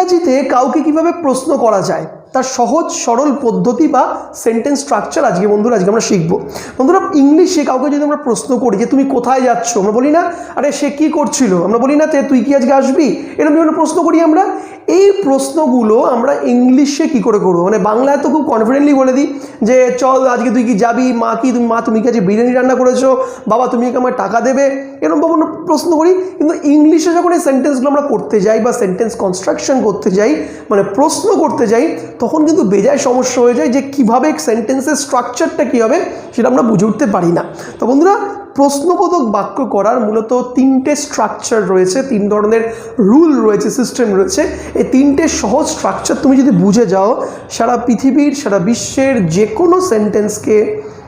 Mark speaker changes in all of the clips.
Speaker 1: ইংরাজিতে কাউকে কিভাবে প্রশ্ন করা যায় তার সহজ সরল পদ্ধতি বা সেন্টেন্স স্ট্রাকচার আজকে আমরা শিখব। বন্ধুরা, ইংলিশে কাউকে যদি আমরা প্রশ্ন করি যে তুমি কোথায় যাচ্ছ, আমরা বলি না আরে সে কি করছিল, আমরা বলি না তুই কি আজকে আসবি, এরকম বিভিন্ন প্রশ্ন করি আমরা। এই প্রশ্নগুলো আমরা ইংলিশে কি করে করবো, মানে বাংলায় তো খুব কনফিডেন্টলি বলে দিই যে চল আজকে তুই কি যাবি, তুমি কি আজকে বিরিয়ানি রান্না করেছো, বাবা তুমি কি আমার টাকা দেবে, এরকম প্রশ্ন করি। কিন্তু ইংলিশে যখন এই সেন্টেন্সগুলো আমরা করতে যাই বা সেন্টেন্স কনস্ট্রাকশন করতে যাই, মানে প্রশ্ন করতে যাই, তখন কিন্তু বেজায় সমস্যা হয়ে যায় যে কীভাবে সেন্টেন্সের স্ট্রাকচারটা কী হবে সেটা আমরা বুঝে উঠতে পারি না। তো বন্ধুরা, প্রশ্নবোধক বাক্য করার মূলত তিনটে স্ট্রাকচার রয়েছে, তিন ধরনের রুল রয়েছে, সিস্টেম রয়েছে। এই তিনটে সহজ স্ট্রাকচার তুমি যদি বুঝে যাও, সারা পৃথিবীর সারা বিশ্বের যে কোনো সেন্টেন্সকে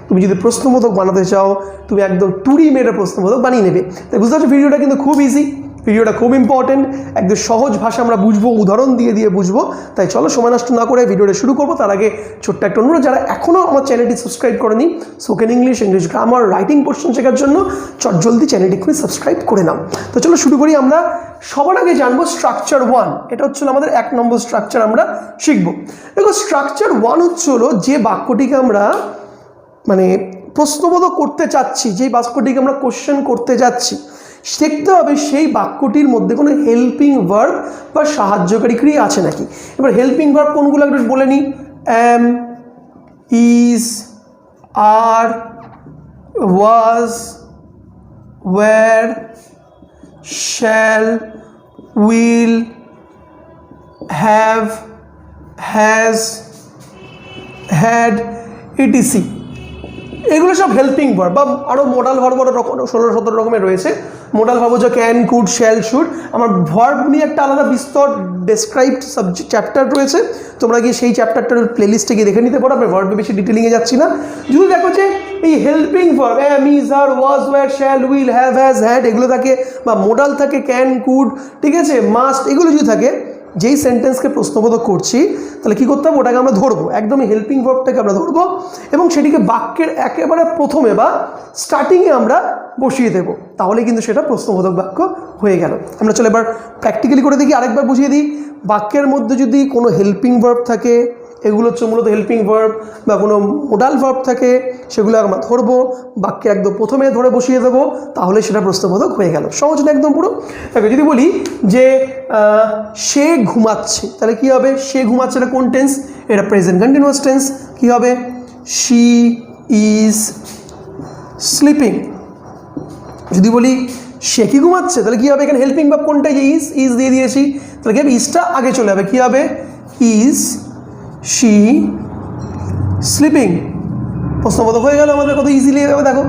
Speaker 1: তুমি যদি প্রশ্নবোধক বানাতে চাও, তুমি একদম তুড়ি মেরে প্রশ্নবোধক বানিয়ে নেবে। তাই বুঝতে পারছো, ভিডিওটা কিন্তু খুব ইজি, ভিডিওটা খুব ইম্পর্টেন্ট, একদম সহজ ভাষা আমরা বুঝবো, উদাহরণ দিয়ে বুঝবো। তাই চলো সময় নষ্ট না করে ভিডিওটা শুরু করবো। তার আগে ছোট্ট একটা অনুরোধ, যারা এখনও আমার চ্যানেলটি সাবস্ক্রাইব করেনি, spoken English grammar writing portion শেখার জন্য জলদি চ্যানেলটি খুবই সাবস্ক্রাইব করে নাও। তো চলো শুরু করি। আমরা সবার আগে জানবো স্ট্রাকচার 1, এটা হচ্ছে আমাদের 1 নম্বর স্ট্রাকচার আমরা শিখবো। দেখো, স্ট্রাকচার 1 হচ্ছে যে বাক্যটিকে আমরা মানে প্রশ্নবোধক করতে চাচ্ছি, যেই বাক্যটিকে আমরা কোশ্চেন করতে যাচ্ছি, দেখতে হবে সেই বাক্যটির মধ্যে কোনো হেল্পিং ভার্ব বা সাহায্যকারী ক্রিয়া আছে নাকি। এবার হেল্পিং ভার্ব কোনগুলো একটু বলে নিই। Am, is, are, was, were, shall, will, have, has, had, etc. এগুলো সব হেল্পিং ভার্ব বা আরও মোডাল ভার্ব 16-17 রকমের রয়েছে। মোডাল ভার্ব হচ্ছে ক্যান, কুড, শ্যাল, শুড। আমার ভার্ব নিয়ে একটা আলাদা বিস্তর ডেসক্রাইবড চ্যাপ্টার রয়েছে, তোমরা গিয়ে সেই চ্যাপ্টারটার প্লেলিস্টে গিয়ে দেখে নিতে পারো। আমি ভার্বে বেশি ডিটেলিংয়ে যাচ্ছি না। যদি দেখো যে এই helping verb am, is, are, was, were, shall, will, have, has, had এগুলো থাকে, বা মোডাল থাকে ক্যান, কুড, ঠিক আছে, মাস্ট, এগুলো যদি থাকে, যেই সেন্টেন্সকে প্রশ্নবোধক করছি, তাহলে কী করতে হবে, ওটাকে আমরা ধরবো, একদমই হেল্পিং ভার্বটাকে আমরা ধরবো এবং সেটিকে বাক্যের একেবারে প্রথমে বা স্টার্টিংয়ে আমরা বসিয়ে দেবো। তাহলে কিন্তু সেটা প্রশ্নবোধক বাক্য হয়ে গেল। আমরা চলো এবার প্র্যাকটিক্যালি করে দেখি, আরেকবার বুঝিয়ে দিই। বাক্যের মধ্যে যদি কোনো হেল্পিং ভার্ব থাকে, এগুলো হচ্ছে মূলত হেল্পিং ভার্ব, বা কোনো মোডাল ভার্ব থাকে, সেগুলো আমরা ধরবো, বাক্যে একদম প্রথমে ধরে বসিয়ে দেবো, তাহলে সেটা প্রশ্নবোধক হয়ে গেল। সহজ না একদম পুরো। তাকে যদি বলি যে সে ঘুমাচ্ছে, তাহলে কী হবে, সে ঘুমাচ্ছে, এটা কোন টেন্স, এটা প্রেজেন্ট কন্টিনিউয়াস টেন্স। কী হবে, শি ইজ স্লিপিং। যদি বলি সে কি ঘুমাচ্ছে, তাহলে কী হবে, এখানে হেল্পিং ভার্ব কোনটা, যে ইজ দিয়ে দিয়েছি, তাহলে কী হবে, ইজটা আগে চলে যাবে, কী হবে, ইজ শি স্লিপিং। প্রশ্নবোধক হয়ে গেল আমাদের, কত ইজিলি হয়ে যাবে। দেখো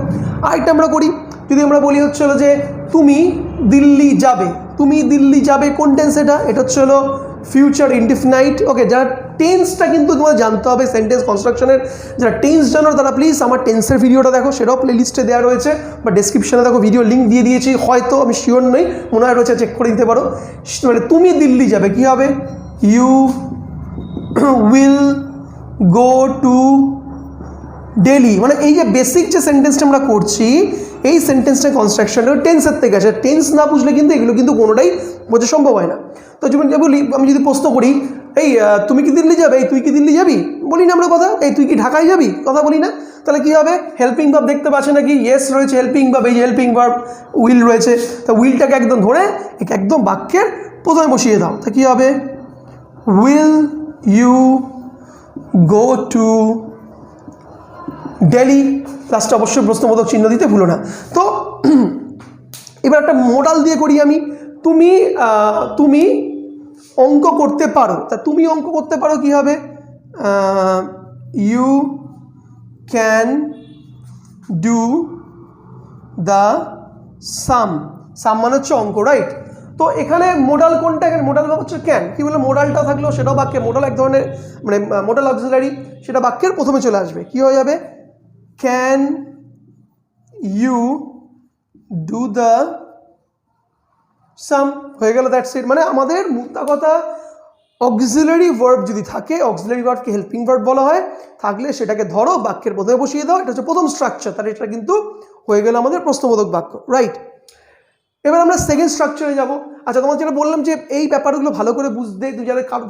Speaker 1: আরেকটা আমরা করি, যদি আমরা বলি হচ্ছে যে তুমি দিল্লি যাবে, তুমি দিল্লি যাবে কোন টেন্স, এটা হচ্ছে ফিউচার ইনডিফিনাইট। ওকে, যারা টেন্সটা কিন্তু তোমাদের জানতে হবে, সেন্টেন্স কনস্ট্রাকশনের যারা টেন্স জানো তারা প্লিজ আমার টেন্সের ভিডিওটা দেখো, সেটাও প্লেলিস্টে দেওয়া রয়েছে, বা ডেসক্রিপশনে দেখো ভিডিও লিঙ্ক দিয়ে দিয়েছি, হয়তো আমি শিওর নই, মনে হয় রয়েছে, চেক করে দিতে পারো। মানে তুমি দিল্লি যাবে, কী হবে, you will go to Delhi. মানে এই যে বেসিক যে সেন্টেন্সটা আমরা করছি, এই সেন্টেন্সটা কনস্ট্রাকশনটা টেন্সের থেকে আসে। টেন্স না বুঝলে কিন্তু এগুলো কিন্তু কোনোটাই বোঝা সম্ভব হয় না। তো বলি, আমি যদি প্রশ্ন করি, এই তুমি কি দিল্লি যাবে, এই তুই কি দিল্লি যাবি, বলি না আমরা কথা, এই তুই কি ঢাকায় যাবি, কথা বলি না, তাহলে কী হবে, হেল্পিং ভার্ব দেখতে পাচ্ছে নাকি, ইয়েস রয়েছে হেল্পিং ভার্ব, এই যে হেল্পিং ভার্ব, উইল রয়েছে, তা উইলটাকে একদম ধরে একে একদম বাক্যের প্রথমে বসিয়ে দাও। তা কী হবে, will you go to Delhi, লাস্টে অবশ্যই প্রশ্নবোধক চিহ্ন দিতে ভুলো না। তো এবার একটা মোডাল দিয়ে করি আমি, তুমি অঙ্ক করতে পারো, তা তুমি অঙ্ক করতে পারো কী হবে, ইউ ক্যান ডু দ্য সাম। সাম মানে হচ্ছে অঙ্ক, রাইট। তো এখানে মোডাল কোনটা, এখানে মোডাল ভাব হচ্ছে ক্যান। কী বলে, মোডালটা থাকলেও সেটাও বাক্যে, মোডাল এক ধরনের মানে মোডাল অক্সিলারি, সেটা বাক্যের প্রথমে চলে আসবে। কী হয়ে যাবে, ক্যান ইউ ডু দ্য সাম, হয়ে গেল, দ্যাটস ইট। মানে আমাদের মুদ্রা কথা, অক্সিলারি ভার্ব যদি থাকে, অক্সিলারি ভার্বকে হেল্পিং ভার্ব বলা হয়, থাকলে সেটাকে ধরো বাক্যের প্রথমে বসিয়ে দাও, এটা হচ্ছে প্রথম স্ট্রাকচার, তাহলে এটা কিন্তু হয়ে গেল আমাদের প্রশ্নবোধক বাক্য, রাইট। এবার আমরা সেকেন্ড স্ট্রাকচারে যাব। আচ্ছা, তোমার যেটা বললাম যে এই ব্যাপারগুলো ভালো করে বুঝতে,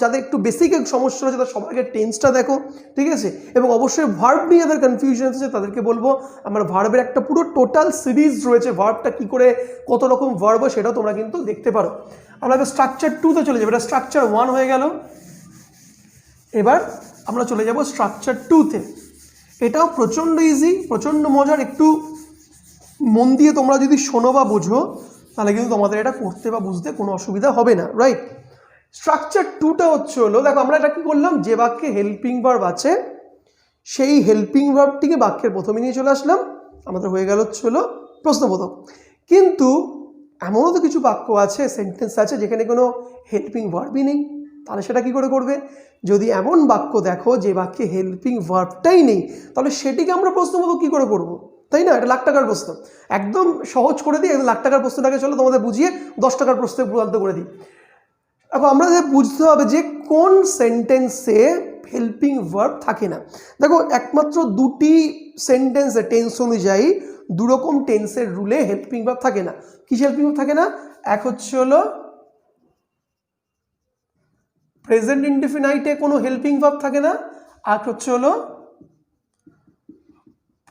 Speaker 1: যাদের একটু বেসিক সমস্যা হচ্ছে তাদের সবাইকে টেন্সটা দেখো, ঠিক আছে? এবং অবশ্যই ভার্ব নিয়ে যাদের কনফিউশন আছে তাদেরকে বলবো আমার ভার্বের একটা পুরো টোটাল সিরিজ রয়েছে, ভার্বটা কী করে কত রকম ভার্ব সেটাও তোমরা কিন্তু দেখতে পারো। আমরা এবার স্ট্রাকচার 2তে চলে যাবো। এটা স্ট্রাকচার 1 হয়ে গেল, এবার আমরা চলে যাব স্ট্রাকচার 2তে। এটাও প্রচণ্ড ইজি, প্রচণ্ড মজার। একটু মন দিয়ে তোমরা যদি শোনো বা বোঝো তাহলে কিন্তু তোমাদের এটা করতে বা বুঝতে কোনো অসুবিধা হবে না, রাইট? স্ট্রাকচার 2টা হচ্ছে হলো, দেখো আমরা এটা কি করলাম, যে বাক্যে হেল্পিং ভার্ব আছে সেই হেল্পিং ভার্বটিকে বাক্যের প্রথমে নিয়ে চলে আসলাম, আমাদের হয়ে গেল হচ্ছে হলো প্রশ্নবোধক। কিন্তু এমনও তো কিছু বাক্য আছে, সেন্টেন্স আছে যেখানে কোনো হেল্পিং ভার্বই নেই, তাহলে সেটা কি করে করবে? যদি এমন বাক্য দেখো যে বাক্যে হেল্পিং ভার্বটাই নেই, তাহলে সেটিকে আমরা প্রশ্নবোধক কী করে করবো, তাই না? এটা লাখ টাকার প্রশ্ন, একদম সহজ করে দিই। একদম লাখ টাকার প্রশ্নটাকে চলো তোমাদের বুঝিয়ে 10 টাকার প্রশ্নে রূপান্তর করে দিই। এখন আমরা বুঝতে হবে যে কোন সেন্টেন্সে হেল্পিং ভার্ব থাকে না। দেখো একমাত্র দুটি সেন্টেন্সে টেন্স অনুযায়ী দুরকম টেন্সের রুলে হেল্পিং ভার্ব থাকে না। কি হেল্পিং ভার্ব থাকে না? এক হচ্ছে হলো প্রেজেন্ট ইনডিফিনাইটে কোনো হেল্পিং ভার্ব থাকে না, আর হচ্ছে হলো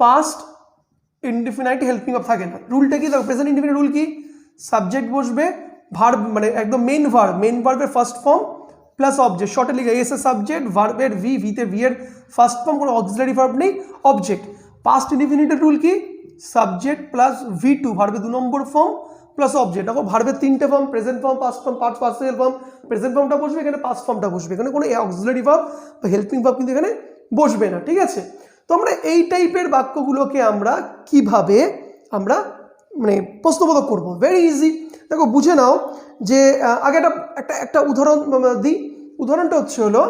Speaker 1: পাস্ট ইনডিফিনাইট হেল্পিং ভার্ব থাকে না। রুলটা কি দেখো, প্রেজেন্ট ইনডিফিনাইট রুল কি, সাবজেক্ট বসবে, ভার্ব মানে একদম মেন ভার্বের ফার্স্ট ফর্ম প্লাস অবজেক্ট, শর্টে লিখে এস এ সাবজেক্ট, ভার্বের ভিতে ভি এর ফার্স্ট ফর্ম, কোনো অক্সিলারি ভার্ব নেই, অবজেক্ট। পাস্ট ইনডিফিনিটের রুল কি, সাবজেক্ট প্লাস V2 ভার্বের 2 নম্বর ফর্ম প্লাস অবজেক্ট। দেখো ভার্বের 3টে form, present form, past form, participle form, present ফর্মটা বসবে এখানে, পাস্ট ফর্মটা বসবে এখানে, কোনো অক্সিলারি ভার্ব বা হেল্পিং ভার্ব কিন্তু এখানে বসবে না, ঠিক আছে? তো আমরা এই টাইপের বাক্যগুলোকে আমরা কিভাবে আমরা মানে প্রশ্নবোধক করবো, ভেরি ইজি। দেখো বুঝে নাও যে আগে একটা উদাহরণ দিই। উদাহরণটা হচ্ছে হলো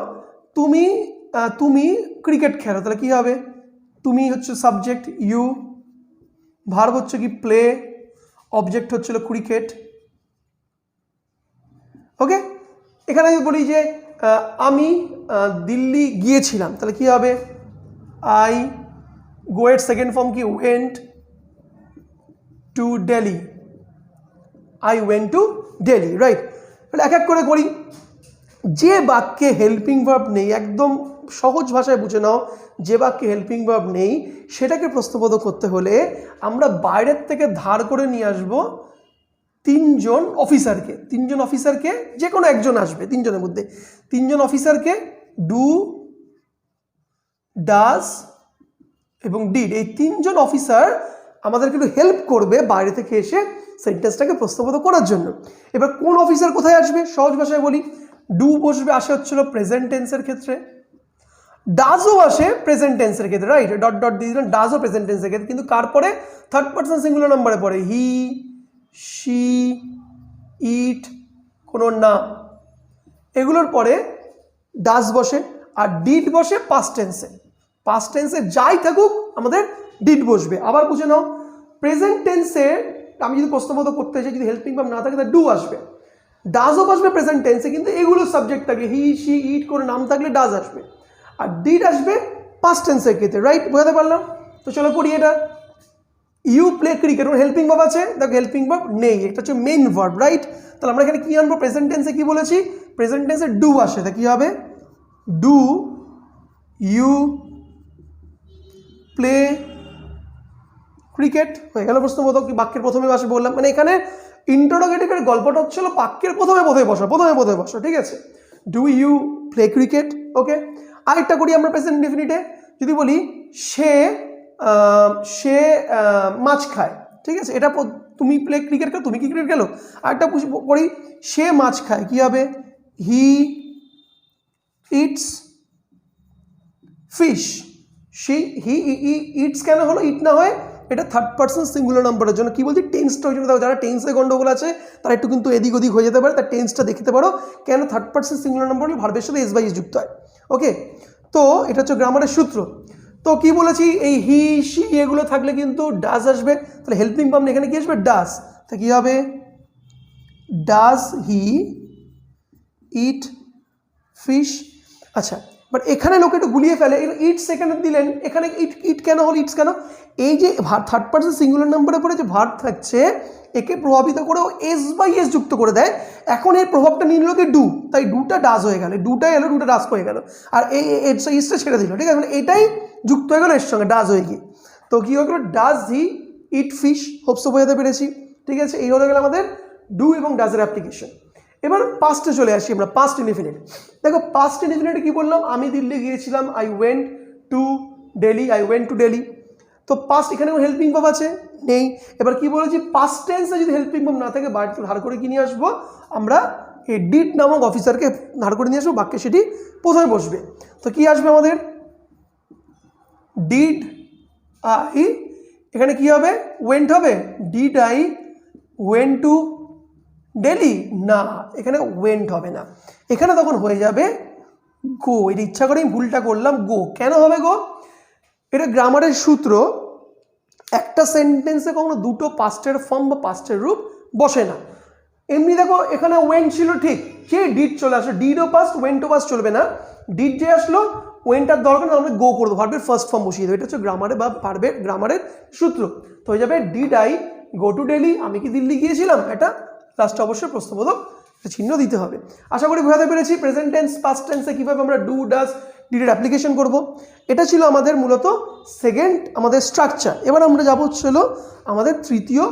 Speaker 1: তুমি ক্রিকেট খেলো, তাহলে কি হবে? তুমি হচ্ছে সাবজেক্ট, ইউ, ভার্ব হচ্ছে কি প্লে, অবজেক্ট হচ্ছিল ক্রিকেট, ওকে? এখানে আমি বলি যে আমি দিল্লি গিয়েছিলাম, তাহলে কি হবে? আই গো এর সেকেন্ড ফর্ম কি, went to Delhi, I went to Delhi, right? তাহলে এক এক করে করি। যে বাক্যে হেল্পিং ভার্ব নেই, একদম সহজ ভাষায় বুঝে নাও, যে বাক্যে হেল্পিং ভার্ব নেই সেটাকে প্রশ্নবোধক করতে হলে আমরা বাইরের থেকে ধার করে নিয়ে আসবো তিনজন অফিসারকে, যে কোনো একজন আসবে, তিনজনের মধ্যে তিনজন অফিসারকে, ডু, ডাজ এবং ডিড, এই তিনজন অফিসার আমাদেরকে একটু হেল্প করবে বাইরে থেকে এসে সেন্টেন্সটাকে প্রশ্নবোধক করার জন্য। এবার কোন অফিসার কোথায় আসবে, সহজ ভাষায় বলি, ডু বসবে, আসে হচ্ছিল প্রেজেন্ট টেন্সের ক্ষেত্রে, ডাজও আসে প্রেজেন্ট টেন্সের ক্ষেত্রে, রাইট? ডট ডট দিয়ে দিলেন, ডাজও প্রেজেন্ট টেন্সের ক্ষেত্রে, কিন্তু কার পরে? থার্ড পার্সন সিঙ্গুলার নাম্বারে পড়ে, হি, শি, ইট, কোনো নাম, এগুলোর পরে ডাজ বসে। আর ডিড বসে পাস্ট টেন্সে যাই থাকুক আমাদের ডিড বসবে। আবার বুঝে নাও, প্রেজেন্ট টেন্সে আমি যদি প্রশ্নবোধক করতে চাই, যদি হেল্পিং ভার্ব না থাকে তাহলে ডু আসবে, ডাজও আসবে প্রেজেন্ট টেন্সে, কিন্তু এগুলো সাবজেক্ট থাকে, হি, শি, ইট করে নাম থাকলে ডাজ আসবে, আর ডিড আসবে পাস্ট টেন্সের ক্ষেত্রে, রাইট? বোঝাতে পারলাম? তো চলো করি এটা। ইউ প্লে ক্রিকেট, ওর হেল্পিং ভার্ব আছে, দেখো হেল্পিং ভার্ব নেই, এটা হচ্ছে মেইন ভার্ব, রাইট? তাহলে আমরা এখানে কি আনবো, প্রেজেন্ট টেন্সে কি বলেছি, প্রেজেন্ট টেন্সে ডু আসে, তা কি হবে? ডু ইউ প্লে ক্রিকেট, হয়ে গেল প্রশ্নবোধক। বাক্যের প্রথমে আসে বললাম, মানে এখানে ইন্টারোগেটিভের গল্পটা হচ্ছিল বাক্যের প্রথমে বসো, ঠিক আছে? ডু ইউ প্লে ক্রিকেট, ওকে? আরেকটা করি আমরা প্রেজেন্ট ইনডিফিনিটে, যদি বলি সে মাছ খায়, ঠিক আছে? এটা তুমি প্লে ক্রিকেট খেলো, তুমি কি ক্রিকেট খেলো? আরেকটা পড়ি, সে মাছ খায়, কি হবে? He eats fish, he eats কেন হলো, ইট না হয় এটা থার্ড পার্সন সিঙ্গুলার নাম্বারের জন্য। কি বলছি, টেন্সটা ওই জন্য, যারা টেন্সে গন্ডগোল আছে তারা একটু কিন্তু এদিক ওদিক হয়ে যেতে পারে, তার টেন্সটা দেখতে পারো, কেন থার্ড পার্সন সিঙ্গুলার নাম্বার হলে ভার্বের সাথে এস বাই এস যুক্ত হয়, ওকে? তো এটা হচ্ছে গ্রামারের সূত্র। তো কি বলেছি, এই হি, শি এগুলো থাকলে কিন্তু ডাজ আসবে, তাহলে হেল্পিং ভার্ব এখানে কি আসবে, ডাজ। তা কি হবে, ডাজ হি ইট ফিশ। আচ্ছা, বাট এখানে লোকে একটু গুলিয়ে ফেলে, ইটস এখানে দিলেন, এখানে ইট ইট কেন হল, ইটস কেন? এই যে থার্ড পার্সন সিঙ্গুলার নাম্বারের পরে যে ভার্ব থাকছে একে প্রভাবিত করেও এস বাই এস যুক্ত করে দেয়। এখন এর প্রভাবটা নিয়ে নিল কি ডু, তাই ডুটা ডাজ হয়ে গেল, ডুটা এলো, ডুটা ডাজ হয়ে গেল, আর এই ইসটা ছেড়ে দিল, ঠিক আছে? মানে এটাই যুক্ত হয়ে গেল এর সঙ্গে, ডাজ হয়ে গিয়ে। তো কী হয়ে গেলো, does he it fish, hope so বোঝাতে পেরেছি, ঠিক আছে? এই হয়ে গেল আমাদের ডু এবং ডাজের অ্যাপ্লিকেশন। এবার পাস্টে চলে আসি আমরা, পাস্ট ইনডিফিনিট। দেখো পাস্ট ইনডিফিনিটে কী বললাম, আমি দিল্লি গিয়েছিলাম, I went to Delhi, I went to Delhi. তো পাস্ট এখানে কোনো হেল্পিং ভার্ব আছে নেই। এবার কি বলেছি, পাস্ট টেন্সে যদি হেল্পিং ভার্ব না থাকে বাড়িতে ধার করে কি নিয়ে আসবো আমরা, এই ডিড নামক অফিসারকে ধার করে নিয়ে আসবো, বাক্যে সেটি প্রথমে বসবে। তো কি আসবে আমাদের, ডিড আই, এখানে কি হবে, ওয়েন্ট হবে, did I went to Delhi, না এখানে ওয়েন্ট হবে না, এখানে তখন হয়ে যাবে গো। এটা ইচ্ছা করে আমি ভুলটা করলাম, গো কেন হবে গো, এটা গ্রামারের সূত্র, একটা সেন্টেন্সে কখনো দুটো পাস্টের ফর্ম বা পাস্টের রূপ বসে না। এমনি দেখো এখানে ওয়েন্ট ছিল ঠিক, সে ডিড চলে আসলো, ডিডও পাস্ট ওয়েন্টও পাস্ট চলবে না, ডিড যে আসলো ওয়েন্টার দরকার না, আমরা গো করে দেবো, ভার্বের ফার্স্ট ফর্ম বসিয়ে দেবো, এটা হচ্ছে গ্রামারে বা ভার্বের গ্রামারের সূত্র। তো হয়ে যাবে did I go to Delhi, আমি কি দিল্লি গিয়েছিলাম, এটা লাস্টে অবশ্যই প্রশ্নবোধক চিহ্ন দিতে হবে। আশা করি বোঝাতে পেরেছি প্রেজেন্ট টেন্স পাস্ট টেন্সে কীভাবে আমরা ডু ডাজ ডিডের অ্যাপ্লিকেশন করব। এটা ছিল আমাদের মূলত সেকেন্ড আমাদের স্ট্রাকচার। এবার আমরা যাবো ছিল আমাদের তৃতীয়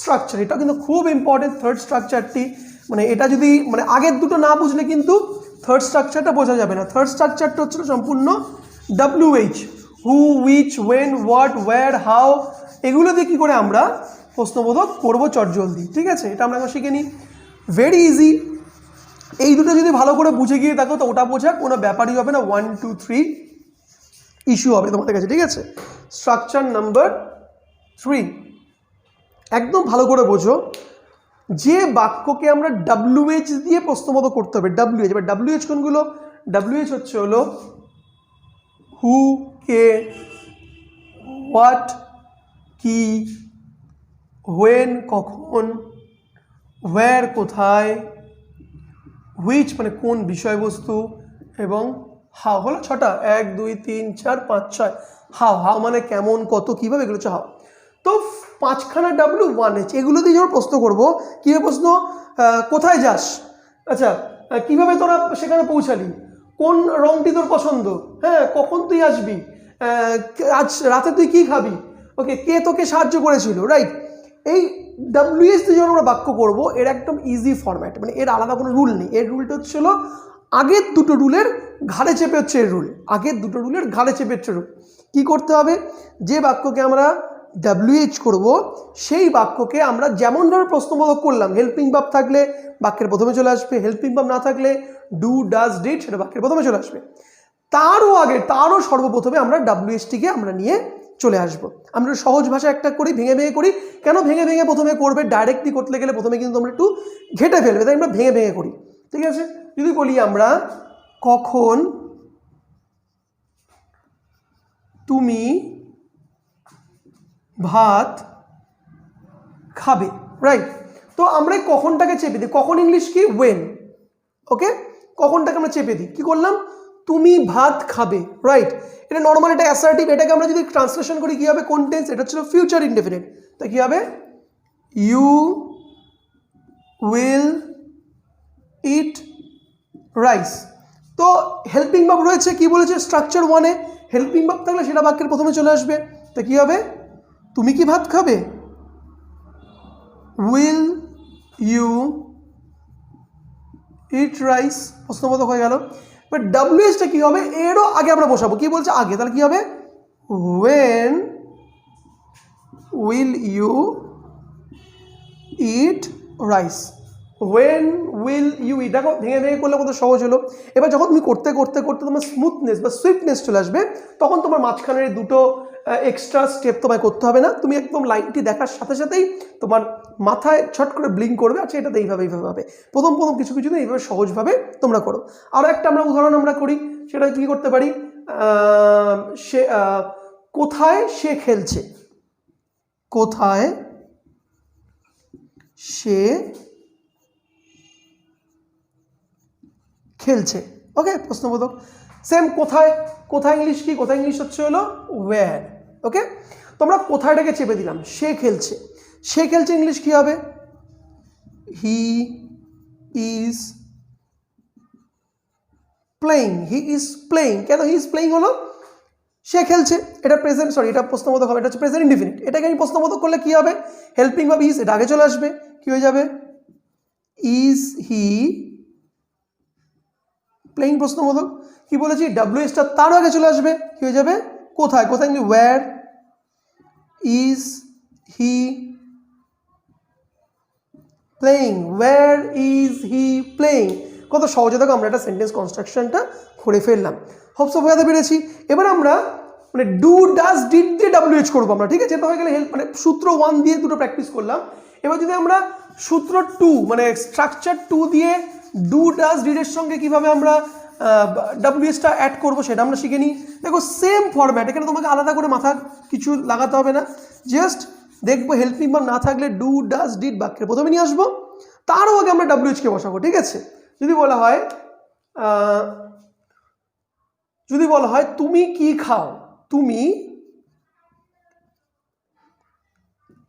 Speaker 1: স্ট্রাকচার, এটা কিন্তু খুব ইম্পর্টেন্ট থার্ড স্ট্রাকচারটি, মানে এটা যদি মানে আগের দুটো না বুঝলে কিন্তু থার্ড স্ট্রাকচারটা বোঝা যাবে না। থার্ড স্ট্রাকচারটা হচ্ছিল সম্পূর্ণ WH, who, which, when, what, where, how, এগুলো দিয়ে কী করে আমরা প্রশ্নবোধক করবো চটজলদি, ঠিক আছে? এটা আমরা শিখে নিই, ভেরি ইজি। এই দুটো যদি ভালো করে বুঝে গিয়ে থাকো তো ওটা বোঝা কোনো ব্যাপারই হবে না, 1 2 3 ইস্যু হবে তোমাদের কাছে, ঠিক আছে? স্ট্রাকচার নাম্বার 3 একদম ভালো করে বোঝো, যে বাক্যকে আমরা WH দিয়ে প্রশ্নবোধক করতে হবে, WH। এবার WH কোনগুলো, WH হচ্ছে হলো হু, কে, হোয়াট, কি, হোয়েন কখন, হোয়ার কোথায়, হুইচ মানে কোন বিষয়বস্তু, এবং হাউ হলো 6টা, 1 2 3 4 5 6। হাউ, হাউ মানে কেমন, কত, কীভাবে, এগুলো হচ্ছে হাউ। তো 5খানা W1H, এগুলো দিয়ে যখন প্রশ্ন করবো, কীভাবে প্রশ্ন, কোথায় যাস, আচ্ছা কীভাবে তোরা সেখানে পৌঁছালি, কোন রঙটি তোর পছন্দ, হ্যাঁ কখন তুই আসবি, আজ রাতে তুই কী খাবি, ওকে কে তোকে সাহায্য করেছিল, রাইট? এই WH দিয়ে যখন আমরা বাক্য করবো, এর একদম ইজি ফরম্যাট, মানে এর আলাদা কোনো রুল নেই। এর রুলটা হচ্ছিল আগের দুটো রুলের ঘাড়ে চেপে হচ্ছে এর রুল, আগের দুটো রুলের ঘাড়ে চেপে হচ্ছে রুল। কী করতে হবে, যে বাক্যকে আমরা WH করব সেই বাক্যকে আমরা যেমনভাবে প্রশ্নবোধক করলাম, হেল্পিং ভার্ব থাকলে বাক্যের প্রথমে চলে আসবে, হেল্পিং ভার্ব না থাকলে ডু ডাজ ডিড সেটা বাক্যের প্রথমে চলে আসবে। তারও আগে, তারও সর্বপ্রথমে আমরা WHটিকে আমরা নিয়ে চলে আসবো। আমরা সহজ ভাষা একটা করি, ভেঙে ভেঙে করি। কেন ভেঙে ভেঙে প্রথমে করবে, ডাইরেক্টলি করতে গেলে প্রথমে কিন্তু আমরা একটু ঘেটে ফেলবে, তাই আমরা ভেঙে ভেঙে করি, ঠিক আছে? যদি বলি আমরা কখন তুমি ভাত খাবে, রাইট? তো আমরা কখনটাকে চেপে দিই, কখন ইংলিশ কি, ওয়েন, ওকে? কখনটাকে আমরা চেপে দিই, কি করলাম, তুমি ভাত খাবে, রাইট? এটা নর্মাল, এটা অ্যাসার্টিভ, এটাকে আমরা যদি ট্রান্সলেশন করি কী হবে, কোন টেন্স, এটা হচ্ছে ফিউচার ইনডেফিনিট, তাই কী হবে, ইউ উইল ইট রাইস। তো হেল্পিং ভার্ব রয়েছে, কি বলেছে স্ট্রাকচার 1-এ, হেল্পিং ভার্ব থাকলে সেটা বাক্যের প্রথমে চলে আসবে, তা কী হবে, তুমি কি ভাত খাবে, উইল ইউ ইট রাইস, প্রশ্নবোধক হয়ে গেল। বাট WHটা কী হবে, এরও আগে আমরা বসাবো, কি বলছে আগে, তাহলে কী হবে, when will you eat rice, when will you eat. দেখো ভেঙে ভেঙে করলে কত সহজ হলো। এবার যখন তুমি করতে করতে করতে তোমার স্মুথনেস বা সুইফটনেস চলে আসবে, তখন তোমার মাঝখানের দুটো এক্সট্রা স্টেপ তোমায় করতে হবে না, তুমি একদম লাইনটি দেখার সাথে সাথেই তোমার মাথায় ছট করে ব্লিঙ্ক করবে, আচ্ছা এটা এইভাবে এইভাবে হবে। প্রথম প্রথম কিছু কিছু এইভাবে সহজভাবে তোমরা করো। আরও একটা আমরা উদাহরণ আমরা করি, সেটা কী করতে পারি, সে কোথায় সে খেলছে, কোথায় সে খেলছে, ওকে প্রশ্নবোধক। সেম কোথায়, কোথায় ইংলিশ কি, কোথায় ইংলিশ হচ্ছে হলো ওয়্যার। ওকে, তোমরা কোথায়টাকে চেপে দিলাম, সে খেলছে, সে খেলছে ইংলিশ কি হবে, he is playing, he is playing. কেন হি ইজ প্লেইং হলো, সে খেলছে, এটা প্রেজেন্ট, সরি এটা প্রশ্নবোধক হবে, এটা হচ্ছে প্রেজেন্ট ইনডিফিনিট। এটাকে আমি প্রশ্নবোধক করলে কি হবে, হেল্পিং ভার্ব ইজ, এটা আগে চলে আসবে, কি হয়ে যাবে, ইজ হি প্লেইং প্রশ্নবোধক। কি বলেছি, ডাব্লিউএসটা তারও আগে চলে আসবে, কি হয়ে যাবে, কোথায়, কোথায় কিন্তু where is he playing, where is he playing. কত সহজে দেখো আমরা একটা সেন্টেন্স কনস্ট্রাকশনটা করে ফেললাম। হোপস বোঝাতে পেরেছি। এবার আমরা মানে ডু ডাজ ডিড দিয়ে ডাব্লিউএইচ করবো আমরা, ঠিক আছে, এটা হয়ে গেলে হেল্প মানে সূত্র 1 দিয়ে দুটো প্র্যাকটিস করলাম। এবার যদি আমরা সূত্র 2 মানে স্ট্রাকচার 2 দিয়ে ডু ডাজ ডিডের সঙ্গে কিভাবে আমরা ডাব্লিউএসটা অ্যাড করবো সেটা আমরা শিখে নিই। দেখো সেম ফরম্যাট, এখানে তোমাকে আলাদা করে মাথা কিছু লাগাতে হবে না, জাস্ট দেখবো হেল্পিং ভার্ব না থাকলে ডু ডাজ ডিড বাক্যের প্রথমে নিয়ে আসবো, তারও আগে আমরা ডাব্লিউএইচকে বসাবো, ঠিক আছে। যদি বলা হয় তুমি কি খাও, তুমি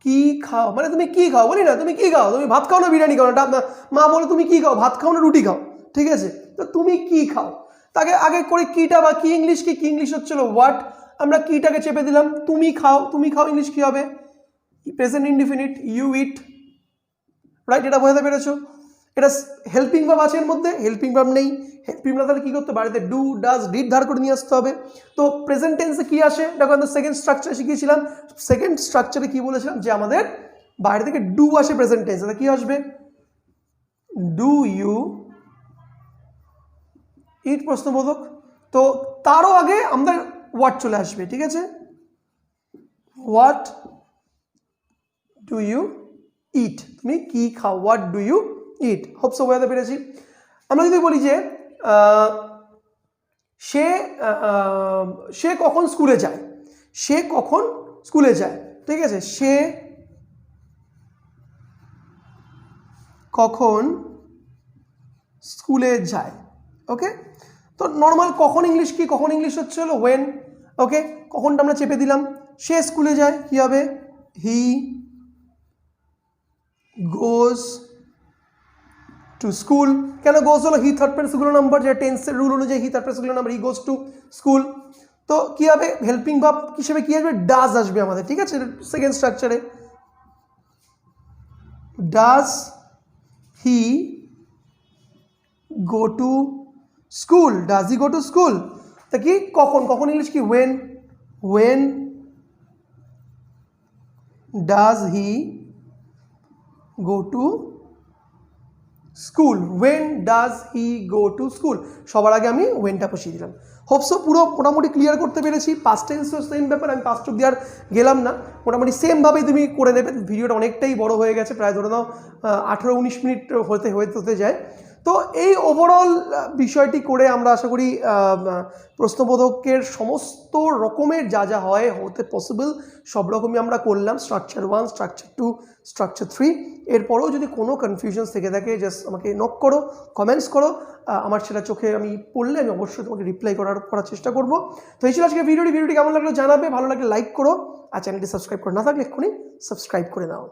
Speaker 1: কি খাও, মানে তুমি কি খাও, বলি না তুমি কি খাও, তুমি ভাত খাও না বিরিয়ানি খাও না, মা বলো তুমি কি খাও, ভাত খাও না রুটি খাও, ঠিক আছে। তো তুমি কি খাও, তাকে আগে করে কিটা বা কি ইংলিশ, কি ইংলিশ হচ্ছিল হোয়াট, আমরা কিটাকে চেপে দিলাম, তুমি খাও, তুমি খাও ইংলিশ কি হবে, present indefinite, you eat, right, এটা বোঝাতে পেরেছো। এটা হেল্পিং ভার্ব আছে এর মধ্যে, হেল্পিং ভার্ব নেই, হেল্পিং ভার্ব তাহলে কি করতে, বাড়িতে ডু ডাজ ডিড ধার করে নিয়ে আসতে হবে। তো প্রেজেন্ট টেন্সে কি আসে, দেখো আমরা সেকেন্ড স্ট্রাকচারে শিখিয়েছিলাম, সেকেন্ড স্ট্রাকচারে কি বলেছিলাম যে আমাদের বাইরে থেকে ডু আসে প্রেজেন্ট টেন্সে, কি আসবে, ডু ইউ ইট প্রশ্নবোধক। তো তারও আগে আমাদের হোয়াট চলে আসবে, ঠিক আছে, হোয়াট ডু ইউ ইট, তুমি কি খাও, what do you eat. Hope বোঝাতে পেরেছি। আমরা যদি বলি যে সে কখন স্কুলে যায়, সে কখন স্কুলে যায়, ঠিক আছে, সে কখন স্কুলে যায়। ওকে, তো নর্মাল কখন ইংলিশ কি, কখন ইংলিশ হচ্ছে হলো ওয়েন। ওকে, কখনটা আমরা চেপে দিলাম, সে স্কুলে যায় কি হবে, হি গোজ টু স্কুল। কেন গোজ হলো, he third person singular number, যেটা টেন্সের রুল অনুযায়ী he third person singular number, he goes to school. তো কি হবে, হেল্পিং ভার্ব হিসেবে কি আসবে, ডাজ আসবে আমাদের, ঠিক আছে, সেকেন্ড স্ট্রাকচারে, does he go to school, does he go to school. তা কি কখন, কখন ইংলিশ কি when, when does he go to school, when does he go to school. সবার আগে আমি ওয়েনটা বসিয়ে দিলাম। হোপসো পুরো মোটামুটি ক্লিয়ার করতে পেরেছি। পাস্ট টেন্সও সেম ব্যাপার, আমি পাস্ট অব্দি আর গেলাম না, মোটামুটি সেমভাবেই তুমি করে নেবে। ভিডিওটা অনেকটাই বড় হয়ে গেছে, প্রায় ধরে নাও 18-19 মিনিট হতে যায়। তো এই ওভারঅল বিষয়টি করে আমরা আশা করি প্রশ্নবোধকের সমস্ত রকমের যা যা হয় হতে পসিবল সব রকমই আমরা করলাম, স্ট্রাকচার 1, স্ট্রাকচার 2, স্ট্রাকচার 3। এরপরেও যদি কোনো কনফিউশন থেকে থাকে জাস্ট আমাকে নক করো, কমেন্টস করো, আমার সেটা চোখে আমি পড়লে আমি অবশ্যই তোমাকে রিপ্লাই করার চেষ্টা করব। তো এই ছিল আজকে ভিডিওটি কেমন লাগলো জানাবে, ভালো লাগলে লাইক করো, আর চ্যানেলটি সাবস্ক্রাইব করে না থাকলে এক্ষুনি সাবস্ক্রাইব করে নাও।